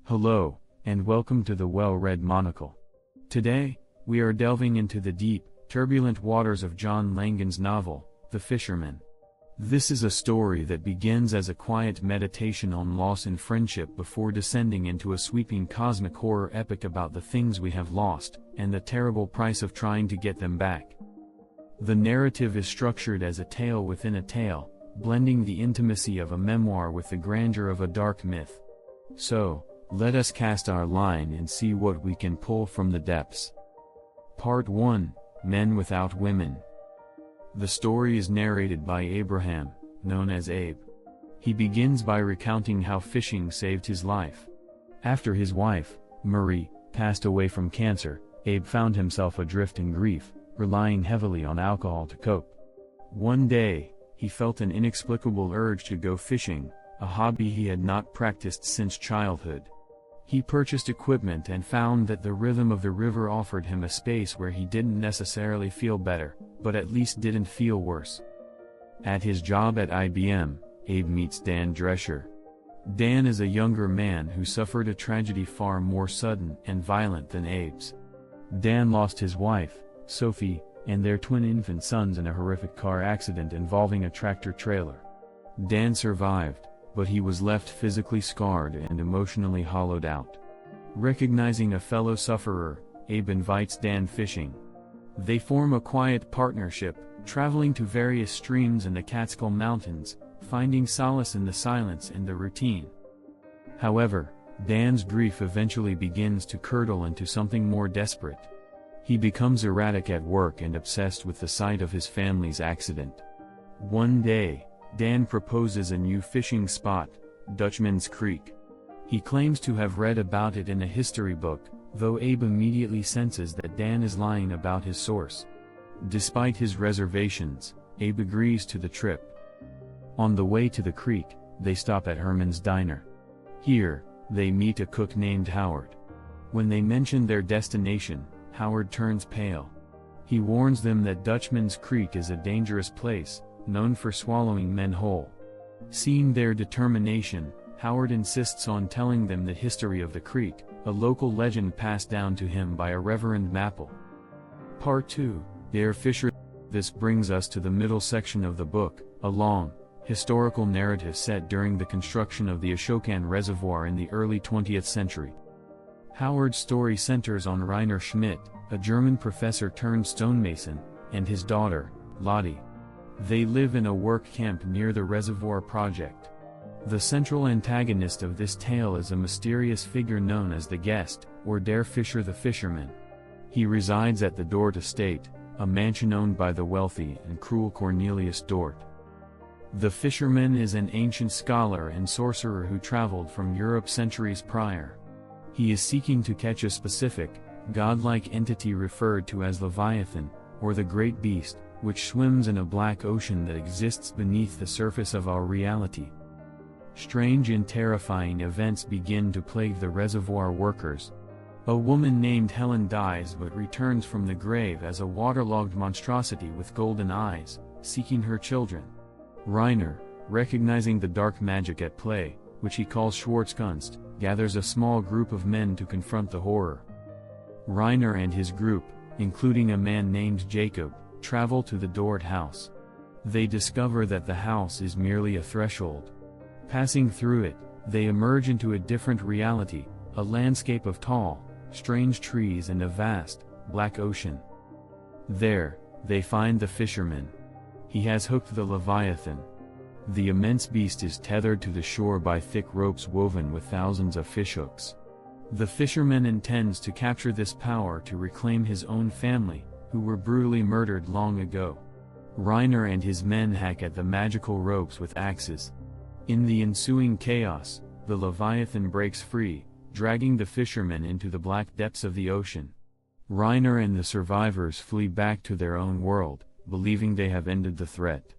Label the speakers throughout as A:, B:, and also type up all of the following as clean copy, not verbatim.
A: Hello, and welcome to the Well-Read Monocle. Today, we are delving into the deep, turbulent waters of John Langan's novel, The Fisherman. This is a story that begins as a quiet meditation on loss and friendship before descending into a sweeping cosmic horror epic about the things we have lost, and the terrible price of trying to get them back. The narrative is structured as a tale within a tale, blending the intimacy of a memoir with the grandeur of a dark myth. So, let us cast our line and see what we can pull from the depths. Part 1, Men Without Women. The story is narrated by Abraham, known as Abe. He begins by recounting how fishing saved his life. After his wife, Marie, passed away from cancer, Abe found himself adrift in grief, relying heavily on alcohol to cope. One day, he felt an inexplicable urge to go fishing, a hobby he had not practiced since childhood. He purchased equipment and found that the rhythm of the river offered him a space where he didn't necessarily feel better, but at least didn't feel worse. At his job at IBM, Abe meets Dan Drescher. Dan is a younger man who suffered a tragedy far more sudden and violent than Abe's. Dan lost his wife, Sophie, and their twin infant sons in a horrific car accident involving a tractor-trailer. Dan survived, but he was left physically scarred and emotionally hollowed out. Recognizing a fellow sufferer, Abe invites Dan fishing. They form a quiet partnership, traveling to various streams in the Catskill Mountains, finding solace in the silence and the routine. However, Dan's grief eventually begins to curdle into something more desperate. He becomes erratic at work and obsessed with the sight of his family's accident. One day, Dan proposes a new fishing spot, Dutchman's Creek. He claims to have read about it in a history book, though Abe immediately senses that Dan is lying about his source. Despite his reservations, Abe agrees to the trip. On the way to the creek, they stop at Herman's Diner. Here, they meet a cook named Howard. When they mention their destination, Howard turns pale. He warns them that Dutchman's Creek is a dangerous place, known for swallowing men whole. Seeing their determination, Howard insists on telling them the history of the creek, a local legend passed down to him by a Reverend Mapple. Part 2, Der Fischer. This brings us to the middle section of the book, a long, historical narrative set during the construction of the Ashokan Reservoir in the early 20th century. Howard's story centers on Rainer Schmidt, a German professor turned stonemason, and his daughter, Lottie. They live in a work camp near the reservoir project. The central antagonist of this tale is a mysterious figure known as the Guest, or Der Fischer the Fisherman. He resides at the Dort estate, a mansion owned by the wealthy and cruel Cornelius Dort. The Fisherman is an ancient scholar and sorcerer who traveled from Europe centuries prior. He is seeking to catch a specific, godlike entity referred to as Leviathan, or the Great Beast, which swims in a black ocean that exists beneath the surface of our reality. Strange and terrifying events begin to plague the reservoir workers. A woman named Helen dies but returns from the grave as a waterlogged monstrosity with golden eyes, seeking her children. Rainer, recognizing the dark magic at play, which he calls Schwarzkunst, gathers a small group of men to confront the horror. Rainer and his group, including a man named Jacob, travel to the Dort house. They discover that the house is merely a threshold. Passing through it, they emerge into a different reality, a landscape of tall, strange trees and a vast, black ocean. There, they find the fisherman. He has hooked the Leviathan. The immense beast is tethered to the shore by thick ropes woven with thousands of fishhooks. The fisherman intends to capture this power to reclaim his own family, who were brutally murdered long ago. Rainer and his men hack at the magical ropes with axes. In the ensuing chaos, the Leviathan breaks free, dragging the fishermen into the black depths of the ocean. Rainer and the survivors flee back to their own world, believing they have ended the threat.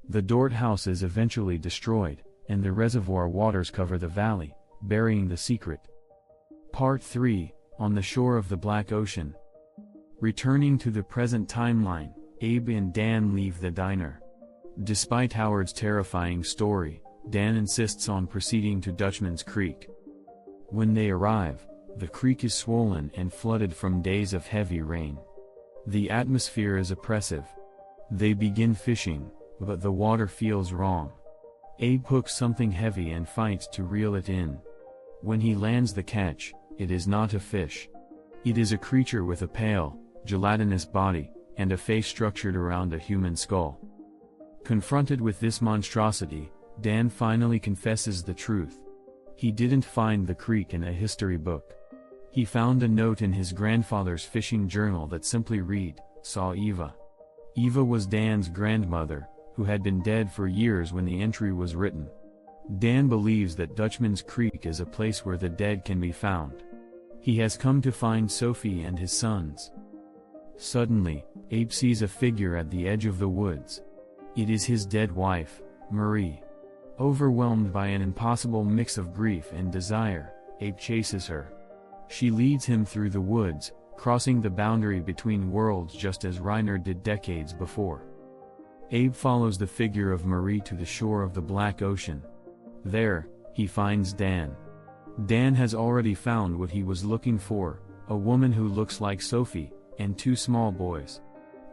A: The Dort house is eventually destroyed, and the reservoir waters cover the valley, burying the secret. Part 3, On the Shore of the Black Ocean. Returning to the present timeline, Abe and Dan leave the diner. Despite Howard's terrifying story, Dan insists on proceeding to Dutchman's Creek. When they arrive, the creek is swollen and flooded from days of heavy rain. The atmosphere is oppressive. They begin fishing, but the water feels wrong. Abe hooks something heavy and fights to reel it in. When he lands the catch, it is not a fish. It is a creature with a pale, gelatinous body, and a face structured around a human skull. Confronted with this monstrosity, Dan finally confesses the truth. He didn't find the creek in a history book. He found a note in his grandfather's fishing journal that simply read, "Saw Eva." Eva was Dan's grandmother, who had been dead for years when the entry was written. Dan believes that Dutchman's Creek is a place where the dead can be found. He has come to find Sophie and his sons. Suddenly, Abe sees a figure at the edge of the woods. It is his dead wife, Marie. Overwhelmed by an impossible mix of grief and desire, Abe chases her. She leads him through the woods, crossing the boundary between worlds just as Reiner did decades before. Abe follows the figure of Marie to the shore of the Black Ocean. There, he finds Dan. Dan has already found what he was looking for, a woman who looks like Sophie, and two small boys.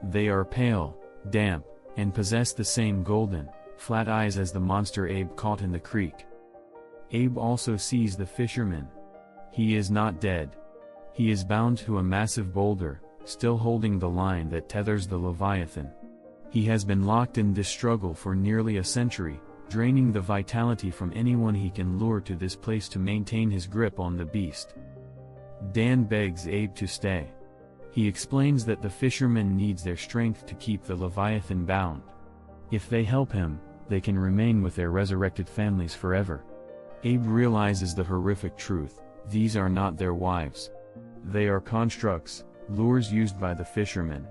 A: They are pale, damp, and possess the same golden, flat eyes as the monster Abe caught in the creek. Abe also sees the fisherman. He is not dead. He is bound to a massive boulder, still holding the line that tethers the Leviathan. He has been locked in this struggle for nearly a century, draining the vitality from anyone he can lure to this place to maintain his grip on the beast. Dan begs Abe to stay. He explains that the fisherman needs their strength to keep the Leviathan bound. If they help him, they can remain with their resurrected families forever. Abe realizes the horrific truth: these are not their wives. They are constructs, lures used by the fishermen.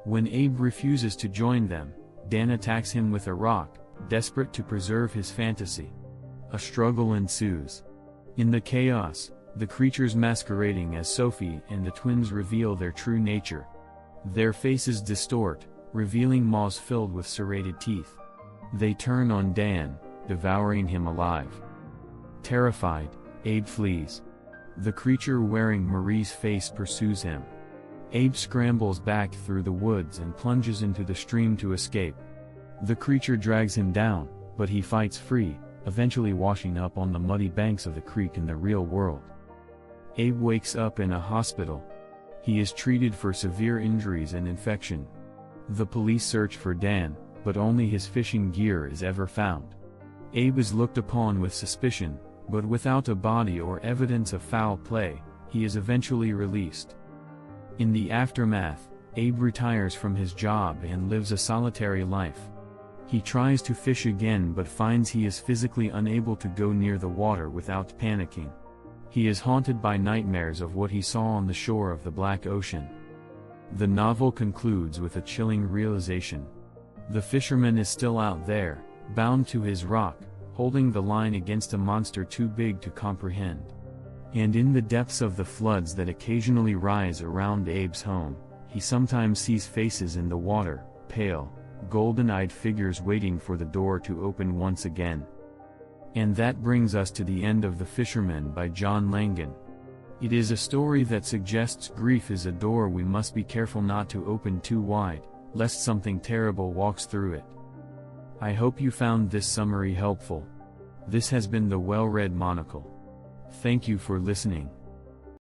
A: When Abe refuses to join them, Dan attacks him with a rock, desperate to preserve his fantasy. A struggle ensues. In the chaos, the creatures masquerading as Sophie and the twins reveal their true nature. Their faces distort, revealing maws filled with serrated teeth. They turn on Dan, devouring him alive. Terrified, Abe flees. The creature wearing Marie's face pursues him. Abe scrambles back through the woods and plunges into the stream to escape. The creature drags him down, but he fights free, eventually washing up on the muddy banks of the creek in the real world. Abe wakes up in a hospital. He is treated for severe injuries and infection. The police search for Dan, but only his fishing gear is ever found. Abe is looked upon with suspicion, but without a body or evidence of foul play, he is eventually released. In the aftermath, Abe retires from his job and lives a solitary life. He tries to fish again but finds he is physically unable to go near the water without panicking. He is haunted by nightmares of what he saw on the shore of the Black Ocean. The novel concludes with a chilling realization. The fisherman is still out there, bound to his rock, holding the line against a monster too big to comprehend. And in the depths of the floods that occasionally rise around Abe's home, he sometimes sees faces in the water, pale, golden-eyed figures waiting for the door to open once again. And that brings us to the end of The Fisherman by John Langan. It is a story that suggests grief is a door we must be careful not to open too wide, lest something terrible walks through it. I hope you found this summary helpful. This has been the Well-Read Monocle. Thank you for listening.